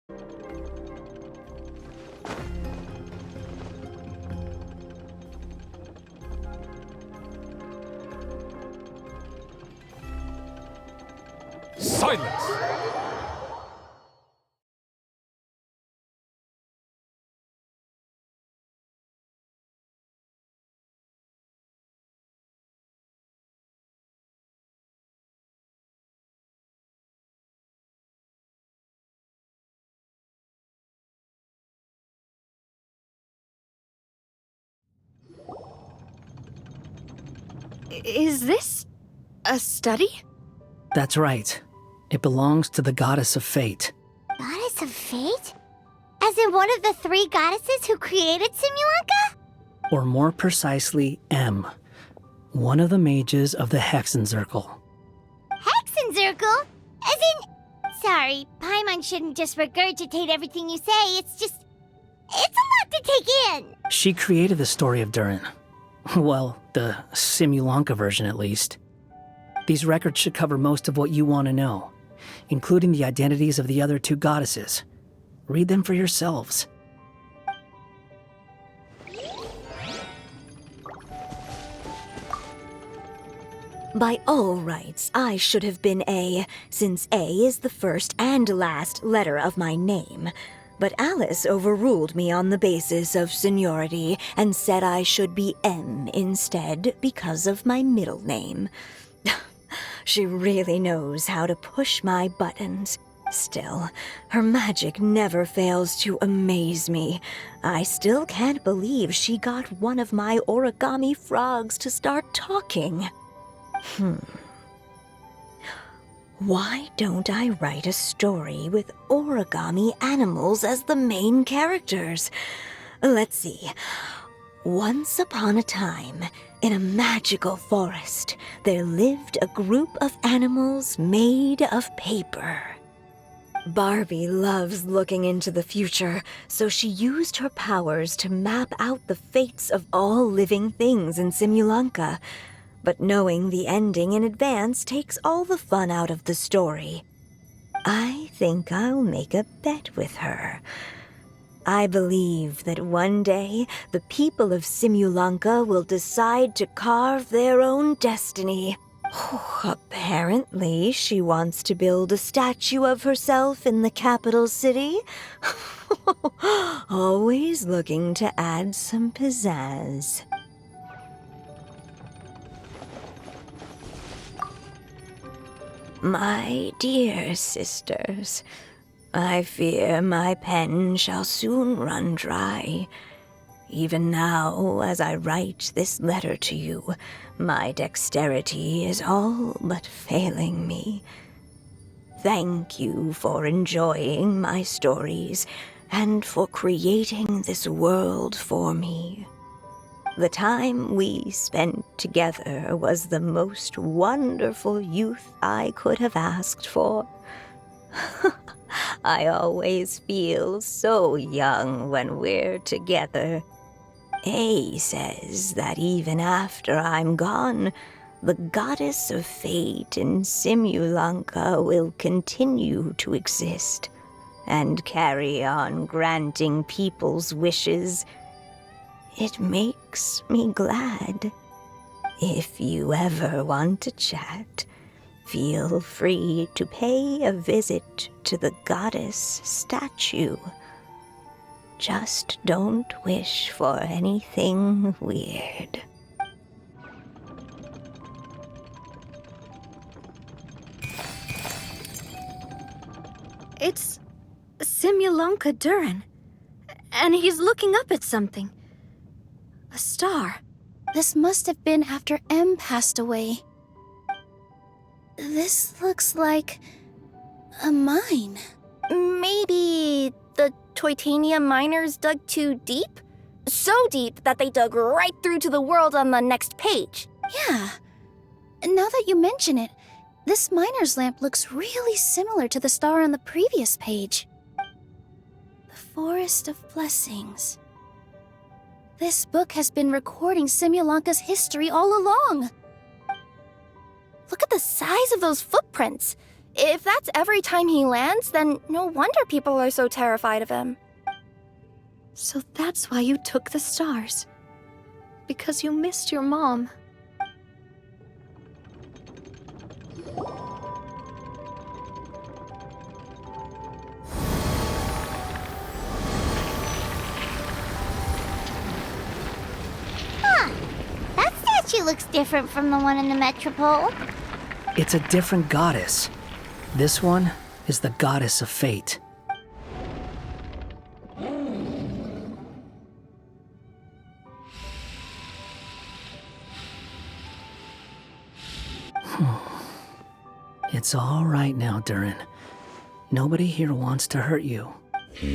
Silence! Is this a study? That's right. It belongs to the Goddess of Fate. Goddess of Fate? As in one of the three goddesses who created Simulanka? Or more precisely, M. One of the mages of the Hexenzirkel. Hexenzirkel? As in... Sorry, Paimon shouldn't just regurgitate everything you say, it's a lot to take in! She created the story of Durin. Well, the Simulanka version at least. These records should cover most of what you want to know, including the identities of the other two goddesses. Read them for yourselves. By all rights, I should have been A, since A is the first and last letter of my name. But Alice overruled me on the basis of seniority and said I should be M instead because of my middle name. She really knows how to push my buttons. Still, her magic never fails to amaze me. I still can't believe she got one of my origami frogs to start talking. Why don't I write a story with origami animals as the main characters? Let's see. Once upon a time, in a magical forest, there lived a group of animals made of paper. Barbie loves looking into the future, so she used her powers to map out the fates of all living things in Simulanka. But knowing the ending in advance takes all the fun out of the story. I think I'll make a bet with her. I believe that one day the people of Simulanka will decide to carve their own destiny. Apparently, she wants to build a statue of herself in the capital city. Always looking to add some pizzazz. My dear sisters, I fear my pen shall soon run dry. Even now, as I write this letter to you, my dexterity is all but failing me. Thank you for enjoying my stories and for creating this world for me. The time we spent together was the most wonderful youth I could have asked for. I always feel so young when we're together. A says that even after I'm gone, the Goddess of Fate in Simulanka will continue to exist and carry on granting people's wishes. It makes me glad. If you ever want to chat, feel free to pay a visit to the goddess statue. Just don't wish for anything weird. It's Simulanka Durin. And he's looking up at something. A star. This must have been after M passed away. This looks like a mine. Maybe the Toitania miners dug too deep? So deep that they dug right through to the world on the next page. Yeah. Now that you mention it, this miner's lamp looks really similar to the star on the previous page. The Forest of Blessings. This book has been recording Simulanka's history all along. Look at the size of those footprints. If that's every time he lands, then no wonder people are so terrified of him. So that's why you took the stars. Because you missed your mom. That statue looks different from the one in the Metropole. It's a different goddess. This one is the goddess of fate. It's all right now, Durin. Nobody here wants to hurt you. Don't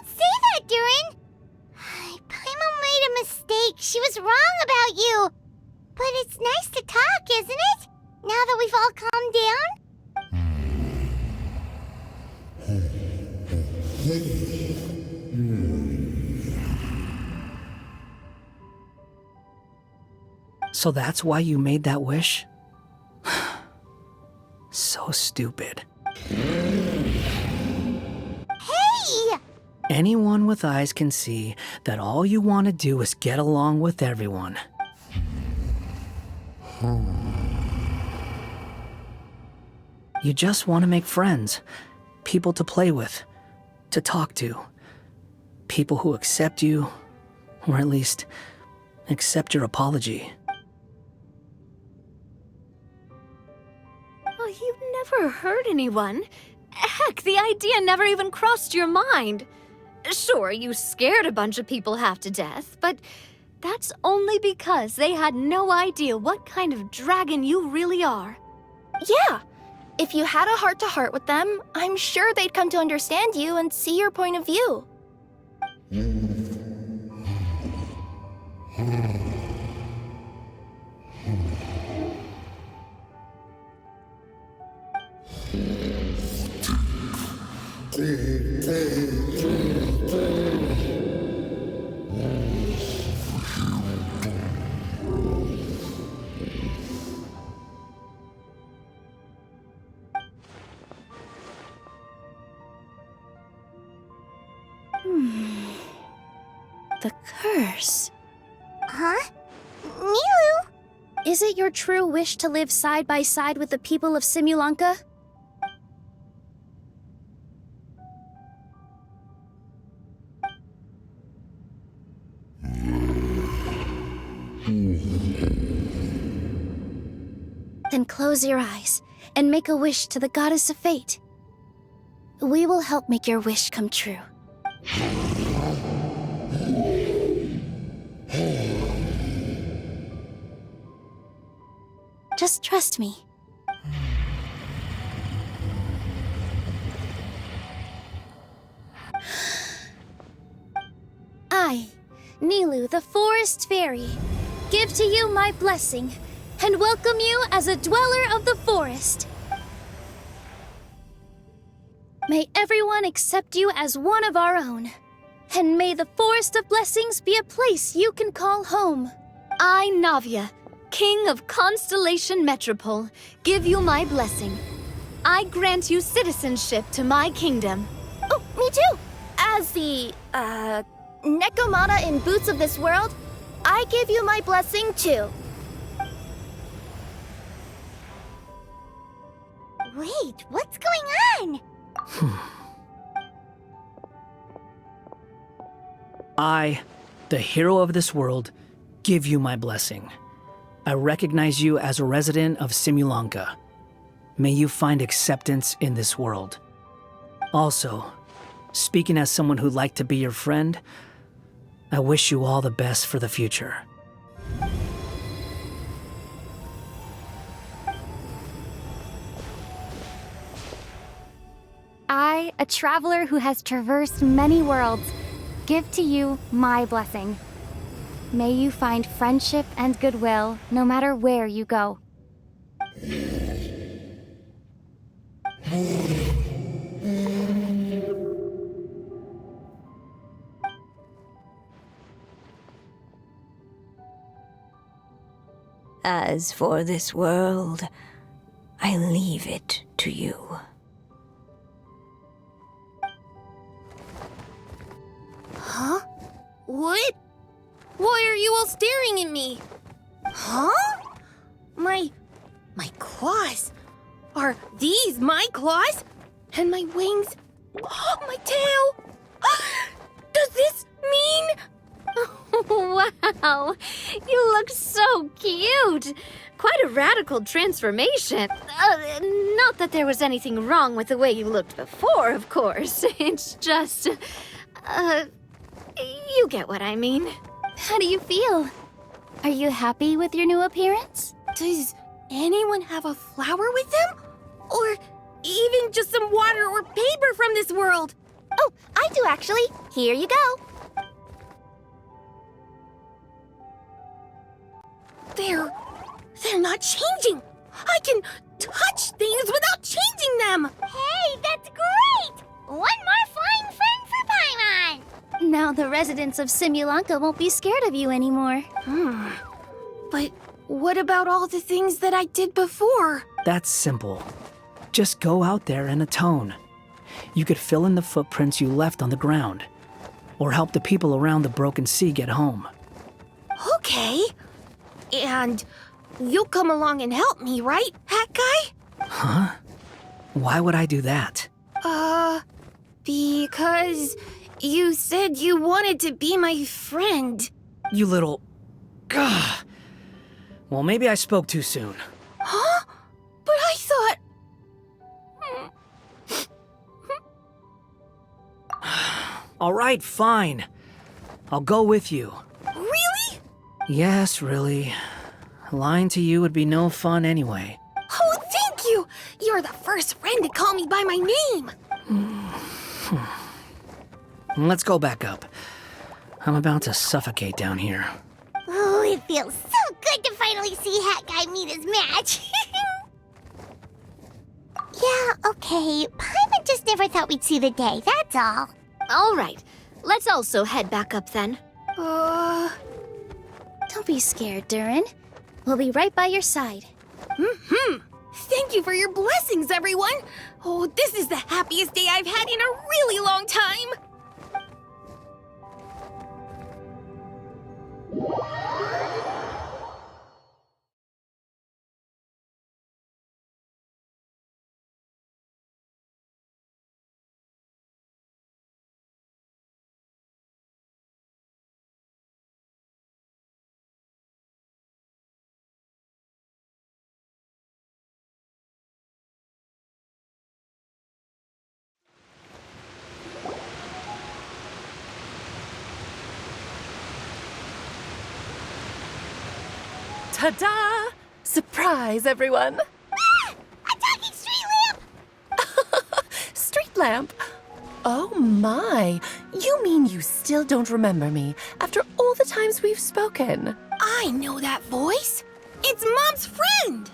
say that, Durin! Paimon made a mistake. She was wrong about you. But it's nice to talk, isn't it? Now that we've all calmed down? So that's why you made that wish? So stupid. Hey! Anyone with eyes can see that all you want to do is get along with everyone. You just want to make friends, people to play with, to talk to, people who accept you, or at least accept your apology. Oh, you never hurt anyone. Heck, the idea never even crossed your mind. Sure, you scared a bunch of people half to death, but that's only because they had no idea what kind of dragon you really are. Yeah, if you had a heart-to-heart with them, I'm sure they'd come to understand you and see your point of view. The curse. Huh? Nilu? Is it your true wish to live side by side with the people of Simulanka? Then close your eyes and make a wish to the goddess of fate. We will help make your wish come true. Just trust me. I, Nilu, the Forest Fairy, give to you my blessing and welcome you as a dweller of the forest. May everyone accept you as one of our own, and may the Forest of Blessings be a place you can call home. I, Navia, King of Constellation Metropole, give you my blessing. I grant you citizenship to my kingdom. Oh, me too! As the, Nekomata in Boots of this world, I give you my blessing too. Wait, what's going on? I, the hero of this world, give you my blessing. I recognize you as a resident of Simulanka. May you find acceptance in this world. Also, speaking as someone who'd like to be your friend, I wish you all the best for the future. I, a traveler who has traversed many worlds, give to you my blessing. May you find friendship and goodwill no matter where you go. As for this world, I leave it to you. Huh? What? Why are you all staring at me? Huh? My claws? Are these my claws? And my wings? My tail? Does this mean... Wow, you look so cute. Quite a radical transformation. Not that there was anything wrong with the way you looked before, of course. It's just, you get what I mean. How do you feel? Are you happy with your new appearance? Does anyone have a flower with them? Or even just some water or paper from this world? Oh, I do actually. Here you go. They're not changing. I can touch things without changing them. Hey, that's great! One more flying friend for Paimon! Now the residents of Simulanka won't be scared of you anymore. But what about all the things that I did before? That's simple. Just go out there and atone. You could fill in the footprints you left on the ground, or help the people around the broken sea get home. Okay. And you'll come along and help me, right, Hat Guy? Huh? Why would I do that? Because you said you wanted to be my friend. You little... Gah. Well, maybe I spoke too soon. Huh? But I thought... All right, fine. I'll go with you. Really? Yes, really. Lying to you would be no fun anyway. Oh, thank you! You're the first friend to call me by my name. Let's go back up. I'm about to suffocate down here. Oh, it feels so good to finally see Hat Guy meet his match. Yeah, okay. Paimon just never thought we'd see the day, that's all. All right, let's also head back up then. Don't be scared, Durin. We'll be right by your side. Thank you for your blessings, everyone. Oh, this is the happiest day I've had in a really long time. Ta-da! Surprise, everyone! Ah! A talking street lamp! Street lamp? Oh my! You mean you still don't remember me after all the times we've spoken? I know that voice. It's Mom's friend.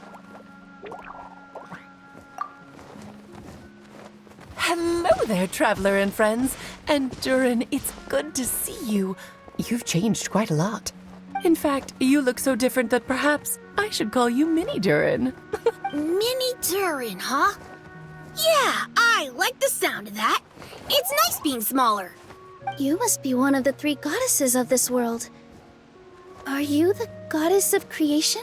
Hello there, traveler and friends. And Durin, it's good to see you. You've changed quite a lot. In fact, you look so different that perhaps I should call you Mini Durin. Mini Durin, huh? Yeah, I like the sound of that. It's nice being smaller. You must be one of the three goddesses of this world. Are you the goddess of creation?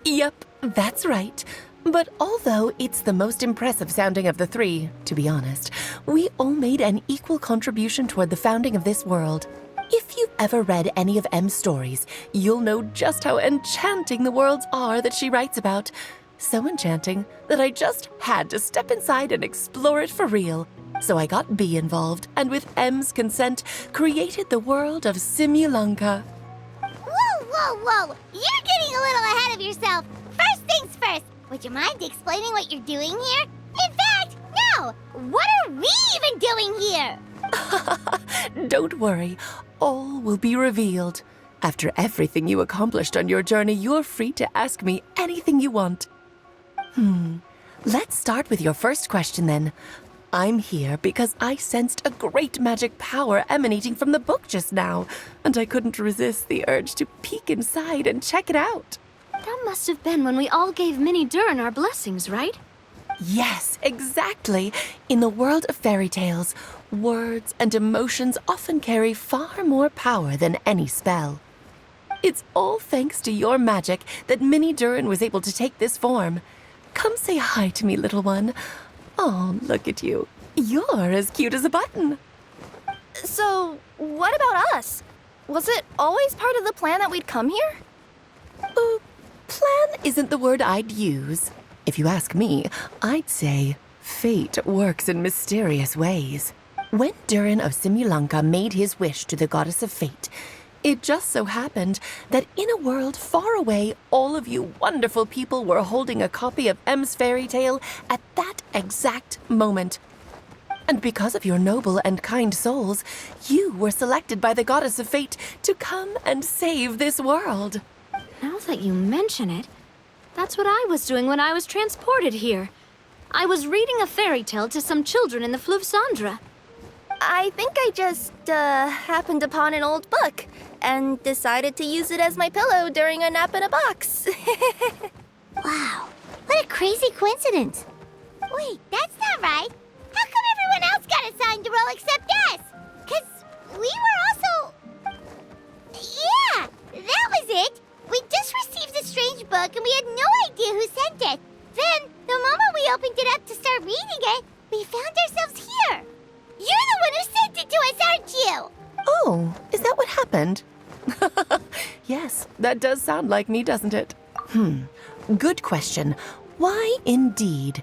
Yep, that's right. But although it's the most impressive sounding of the three, to be honest, we all made an equal contribution toward the founding of this world. If you've ever read any of M's stories, you'll know just how enchanting the worlds are that she writes about. So enchanting that I just had to step inside and explore it for real. So I got B involved, and with M's consent, created the world of Simulanka. Whoa, whoa, whoa! You're getting a little ahead of yourself. First things first, would you mind explaining what you're doing here? In fact, no! What are we even doing here? Don't worry, all will be revealed. After everything you accomplished on your journey, you're free to ask me anything you want. Let's start with your first question then. I'm here because I sensed a great magic power emanating from the book just now, and I couldn't resist the urge to peek inside and check it out. That must have been when we all gave Minnie Durin our blessings, right? Yes, exactly. In the world of fairy tales, words and emotions often carry far more power than any spell. It's all thanks to your magic that Minnie Durin was able to take this form. Come say hi to me, little one. Oh, look at you. You're as cute as a button. So, what about us? Was it always part of the plan that we'd come here? Plan isn't the word I'd use. If you ask me, I'd say fate works in mysterious ways. When Durin of Simulanka made his wish to the goddess of fate, it just so happened that in a world far away, all of you wonderful people were holding a copy of M's fairy tale at that exact moment. And because of your noble and kind souls, you were selected by the goddess of fate to come and save this world. Now that you mention it, that's what I was doing when I was transported here. I was reading a fairy tale to some children in the Fleuve Cendre. I think I just, happened upon an old book and decided to use it as my pillow during a nap in a box. Wow, what a crazy coincidence. Wait, that's not right. How come everyone else got assigned a role except us? 'Cause we were also... Yeah, that was it. We just received a strange book and we had no idea who sent it. Then, the moment we opened it up to start reading it, we found ourselves here. You're the one who sent it to us, aren't you? Oh, is that what happened? Yes, that does sound like me, doesn't it? Good question. Why indeed?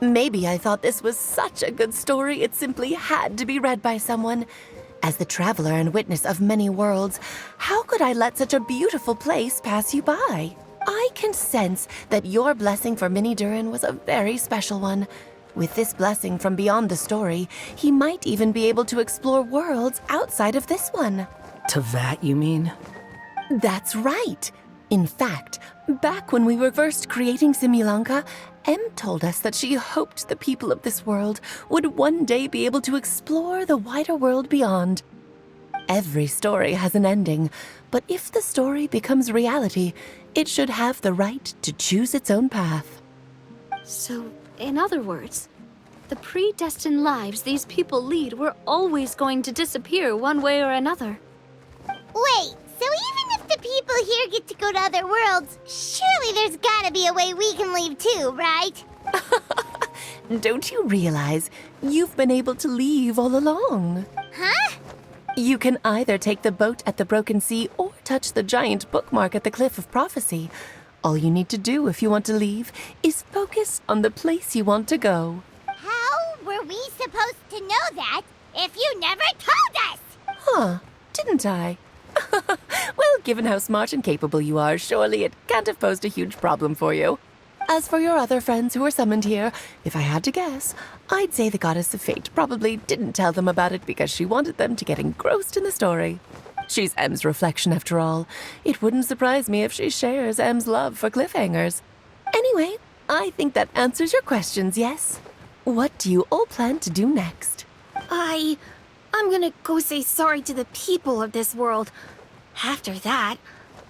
Maybe I thought this was such a good story it simply had to be read by someone. As the traveler and witness of many worlds, how could I let such a beautiful place pass you by? I can sense that your blessing for Minnie Durin was a very special one. With this blessing from beyond the story, he might even be able to explore worlds outside of this one. Teyvat, you mean? That's right. In fact, back when we were first creating Simulanka, Em told us that she hoped the people of this world would one day be able to explore the wider world beyond. Every story has an ending, but if the story becomes reality, it should have the right to choose its own path. So, in other words, the predestined lives these people lead were always going to disappear one way or another. Wait, so even if the people here get to go to other worlds, surely there's gotta be a way we can leave too, right? Don't you realize you've been able to leave all along? Huh? You can either take the boat at the Broken Sea or touch the giant bookmark at the Cliff of Prophecy. All you need to do if you want to leave is focus on the place you want to go. How were we supposed to know that if you never told us? Huh, didn't I? Well, given how smart and capable you are, surely it can't have posed a huge problem for you. As for your other friends who were summoned here, if I had to guess, I'd say the Goddess of Fate probably didn't tell them about it because she wanted them to get engrossed in the story. She's Em's reflection, after all. It wouldn't surprise me if she shares Em's love for cliffhangers. Anyway, I think that answers your questions, yes? What do you all plan to do next? I'm gonna go say sorry to the people of this world. After that,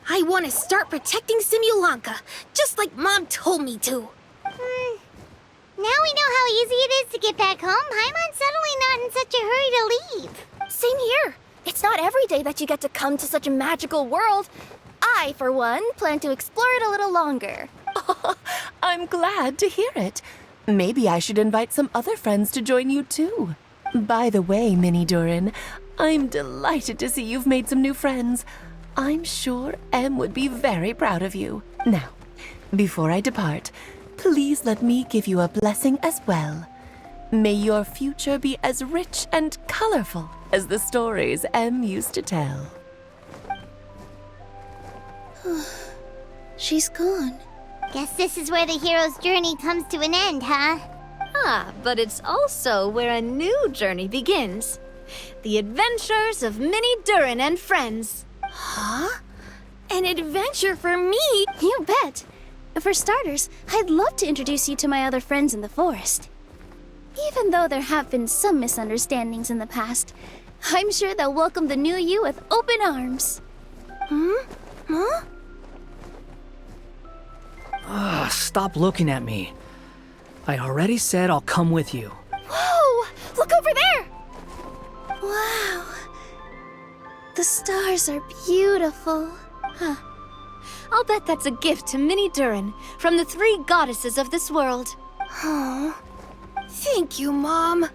I want to start protecting Simulanka, just like Mom told me to. Now we know how easy it is to get back home. Paimon's suddenly not in such a hurry to leave. Same here. It's not every day that you get to come to such a magical world. I, for one, plan to explore it a little longer. I'm glad to hear it. Maybe I should invite some other friends to join you too. By the way, Minnie Durin, I'm delighted to see you've made some new friends. I'm sure Em would be very proud of you. Now, before I depart, please let me give you a blessing as well. May your future be as rich and colorful as the stories Em used to tell. She's gone. Guess this is where the hero's journey comes to an end, huh? Ah, but it's also where a new journey begins. The adventures of Minnie Durin and friends. Huh? An adventure for me? You bet. For starters, I'd love to introduce you to my other friends in the forest. Even though there have been some misunderstandings in the past, I'm sure they'll welcome the new you with open arms. Huh? Ugh, stop looking at me. I already said I'll come with you. Whoa! Look over there! Wow. The stars are beautiful. Huh. I'll bet that's a gift to Minnie Durin from the 3 goddesses of this world. Oh, thank you, Mom.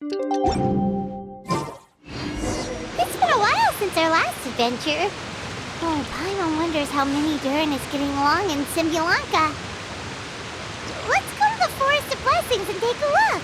It's been a while since our last adventure. Oh, Paimon wonders how Minnie Durin is getting along in Simulanka. Let's go to the Forest of Blessings and take a look.